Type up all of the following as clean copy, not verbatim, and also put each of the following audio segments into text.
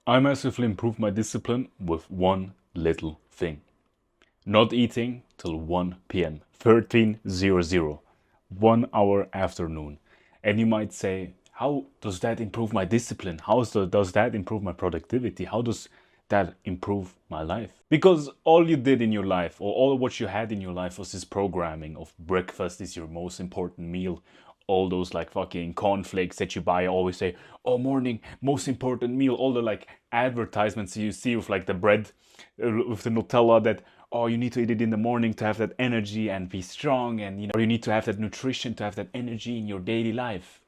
I massively improved my discipline with one little thing. Not eating till 1 p.m. 13:00, 1 hour afternoon. And you might say, how does that improve my discipline? Does that improve my productivity? How does that improve my life? Because all you did in your life, or all what you had in your life, was this programming of breakfast is your most important meal. All those like fucking cornflakes that you buy always say, oh, morning, most important meal. All the like advertisements you see with like the bread, with the Nutella that, oh, you need to eat it in the morning to have that energy and be strong, and you need to have that nutrition to have that energy in your daily life.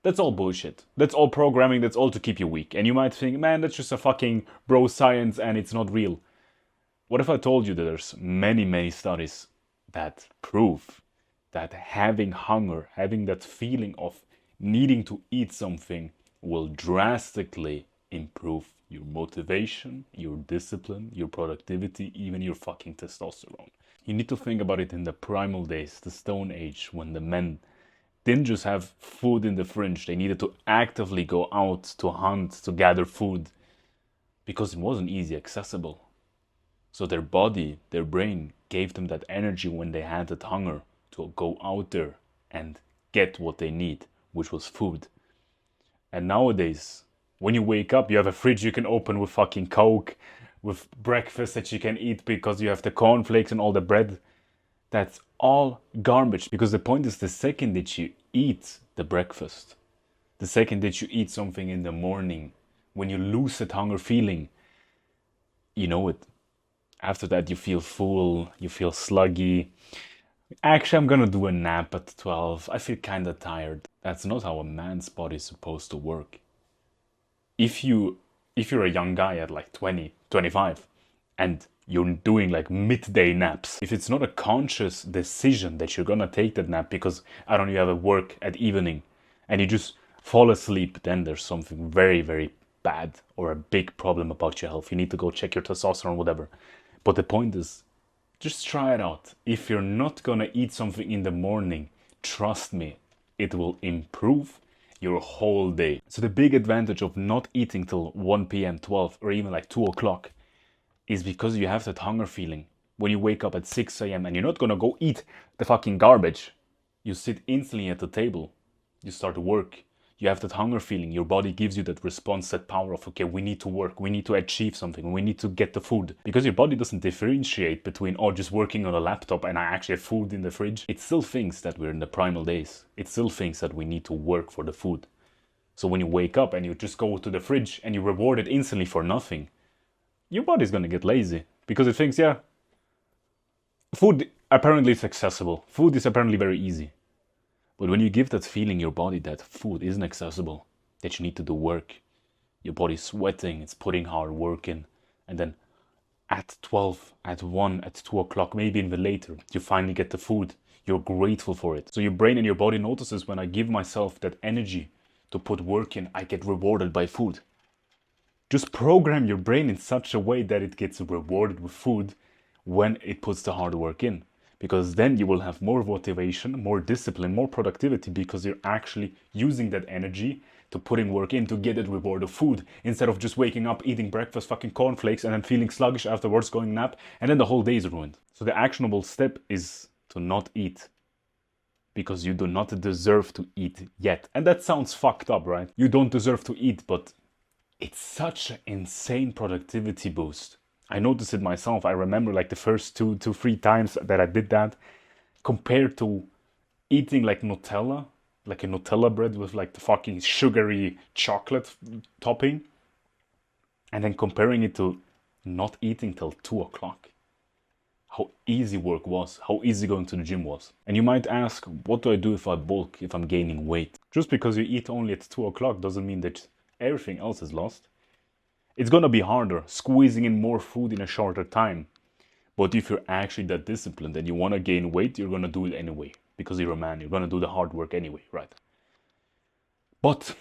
That's all bullshit. That's all programming. That's all to keep you weak. And you might think, man, that's just a fucking bro science and it's not real. What if I told you that there's many studies that prove that having hunger, having that feeling of needing to eat something will drastically improve your motivation, your discipline, your productivity, even your fucking testosterone. You need to think about it in the primal days, the Stone Age, when the men didn't just have food in the fridge, they needed to actively go out to hunt, to gather food, because it wasn't easy accessible. So their body, their brain gave them that energy when they had that hunger to go out there and get what they need, which was food. And nowadays, when you wake up, you have a fridge you can open with fucking Coke, with breakfast that you can eat because you have the cornflakes and all the bread. That's all garbage, because the point is, the second that you eat the breakfast, the second that you eat something in the morning, when you lose that hunger feeling, you know it. After that, you feel full, you feel sluggy. Actually, I'm gonna do a nap at 12. I feel kinda tired. That's not how a man's body is supposed to work. If you're a young guy at like 20, 25, and you're doing like midday naps, if it's not a conscious decision that you're gonna take that nap because, I don't know, you have a work at evening, and you just fall asleep, then there's something very bad or a big problem about your health. You need to go check your testosterone, whatever. But the point is, just try it out. If you're not gonna eat something in the morning, trust me, it will improve your whole day. So the big advantage of not eating till 1 p.m., 12, or even like 2 o'clock is because you have that hunger feeling. When you wake up at 6 a.m. and you're not gonna go eat the fucking garbage, you sit instantly at the table, you start to work. You have that hunger feeling. Your body gives you that response, that power of, okay, we need to work, we need to achieve something, we need to get the food. Because your body doesn't differentiate between, oh, just working on a laptop and I actually have food in the fridge. It still thinks that we're in the primal days. It still thinks that we need to work for the food. So when you wake up and you just go to the fridge and you reward it instantly for nothing, your body's gonna get lazy. Because it thinks, yeah, food apparently is accessible. Food is apparently very easy. But when you give that feeling your body that food isn't accessible, that you need to do work, your body's sweating, it's putting hard work in, and then at 12, at 1, at 2 o'clock, maybe even later, you finally get the food, you're grateful for it. So your brain and your body notices, when I give myself that energy to put work in, I get rewarded by food. Just program your brain in such a way that it gets rewarded with food when it puts the hard work in. Because then you will have more motivation, more discipline, more productivity, because you're actually using that energy to putting work in to get that reward of food, instead of just waking up, eating breakfast, fucking cornflakes, and then feeling sluggish afterwards, going nap, and then the whole day is ruined. So the actionable step is to not eat, because you do not deserve to eat yet. And that sounds fucked up, right? You don't deserve to eat, but it's such an insane productivity boost. I noticed it myself. I remember like the first 3 times that I did that, compared to eating like Nutella, like a Nutella bread with like the fucking sugary chocolate topping, and then comparing it to not eating till 2 o'clock. How easy work was, how easy going to the gym was. And you might ask, what do I do if I bulk, if I'm gaining weight? Just because you eat only at 2 o'clock doesn't mean that everything else is lost. It's gonna be harder, squeezing in more food in a shorter time. But if you're actually that disciplined and you wanna gain weight, you're gonna do it anyway. Because you're a man, you're gonna do the hard work anyway, right? But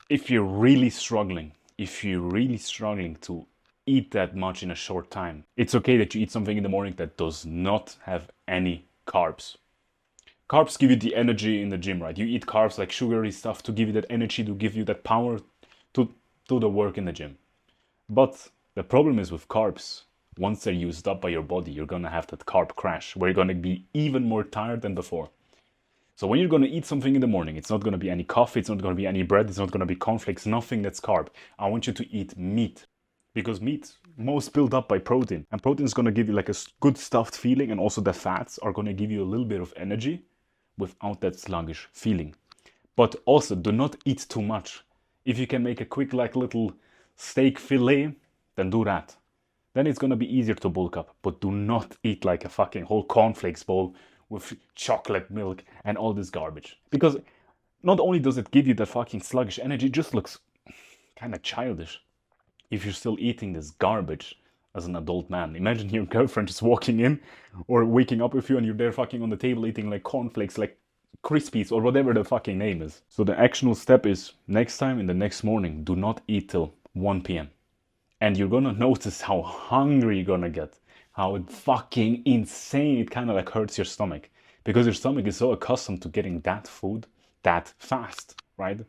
if you're really struggling to eat that much in a short time, it's okay that you eat something in the morning that does not have any carbs. Carbs give you the energy in the gym, right? You eat carbs like sugary stuff to give you that energy, to give you that power to do the work in the gym. But the problem is with carbs, once they're used up by your body, you're gonna have that carb crash where you're gonna be even more tired than before. So when you're gonna eat something in the morning, it's not gonna be any coffee, it's not gonna be any bread, it's not gonna be cornflakes, nothing that's carb. I want you to eat meat, because meat most built up by protein, and protein is gonna give you like a good stuffed feeling, and also the fats are gonna give you a little bit of energy without that sluggish feeling. But also do not eat too much. If you can make a quick like little steak fillet, then do that. Then it's gonna be easier to bulk up. But do not eat like a fucking whole cornflakes bowl with chocolate milk and all this garbage. Because not only does it give you that fucking sluggish energy, it just looks kind of childish if you're still eating this garbage as an adult man. Imagine your girlfriend just walking in or waking up with you and you're there fucking on the table eating like cornflakes, like Crispies or whatever the fucking name is. So the actionable step is next time in the next morning, do not eat till 1 p.m. And you're gonna notice how hungry you're gonna get. How fucking insane it kind of like hurts your stomach. Because your stomach is so accustomed to getting that food that fast, right?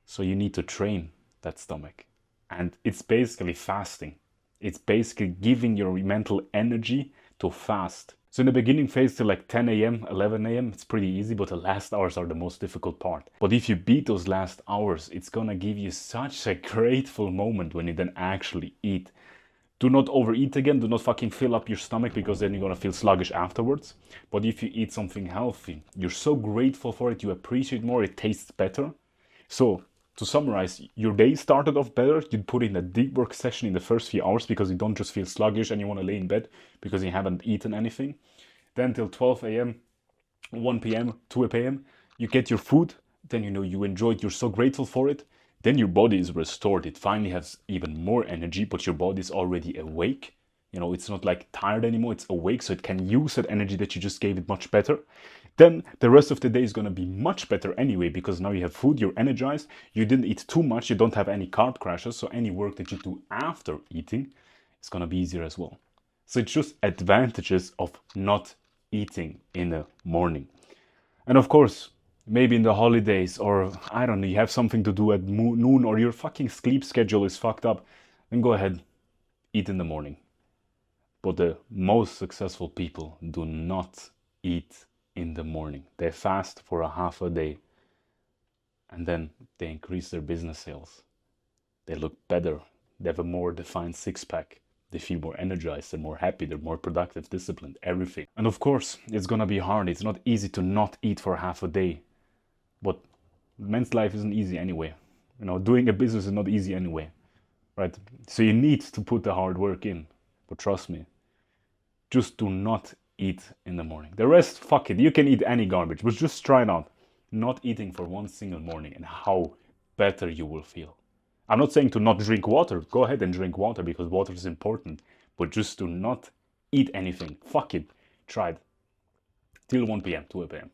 So you need to train that stomach. And it's basically fasting. It's basically giving your mental energy to fast. So in the beginning phase till like 10 a.m., 11 a.m., it's pretty easy, but the last hours are the most difficult part. But if you beat those last hours, it's gonna give you such a grateful moment when you then actually eat. Do not overeat again, do not fucking fill up your stomach because then you're gonna feel sluggish afterwards. But if you eat something healthy, you're so grateful for it, you appreciate more, it tastes better. So to summarize, your day started off better, you'd put in a deep work session in the first few hours because you don't just feel sluggish and you want to lay in bed because you haven't eaten anything. Then till 12 a.m., 1 p.m., 2 p.m., you get your food, then you know you enjoyed, you're so grateful for it, then your body is restored, it finally has even more energy, but your body is already awake. You know, it's not like tired anymore, it's awake, so it can use that energy that you just gave it much better. Then the rest of the day is going to be much better anyway, because now you have food, you're energized, you didn't eat too much, you don't have any carb crashes, so any work that you do after eating is going to be easier as well. So it's just advantages of not eating in the morning. And of course, maybe in the holidays, or I don't know, you have something to do at noon, or your fucking sleep schedule is fucked up, then go ahead, eat in the morning. But the most successful people do not eat in the morning. They fast for a half a day and then they increase their business sales. They look better. They have a more defined six-pack. They feel more energized, they're more happy, they're more productive, disciplined, everything. And of course, it's gonna be hard. It's not easy to not eat for half a day. But men's life isn't easy anyway. You know, doing a business is not easy anyway, right? So you need to put the hard work in. But trust me, just do not eat in the morning. The rest, fuck it. You can eat any garbage, but just try it out. Not eating for one single morning and how better you will feel. I'm not saying to not drink water. Go ahead and drink water because water is important. But just do not eat anything. Fuck it. Try it. Till 1 p.m., 2 p.m.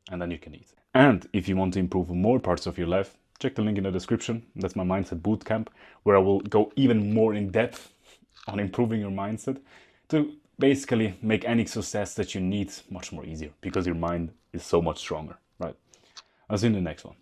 And then you can eat. And if you want to improve more parts of your life, check the link in the description. That's my mindset bootcamp, where I will go even more in depth on improving your mindset to basically make any success that you need much more easier because your mind is so much stronger, right? I'll see you in the next one.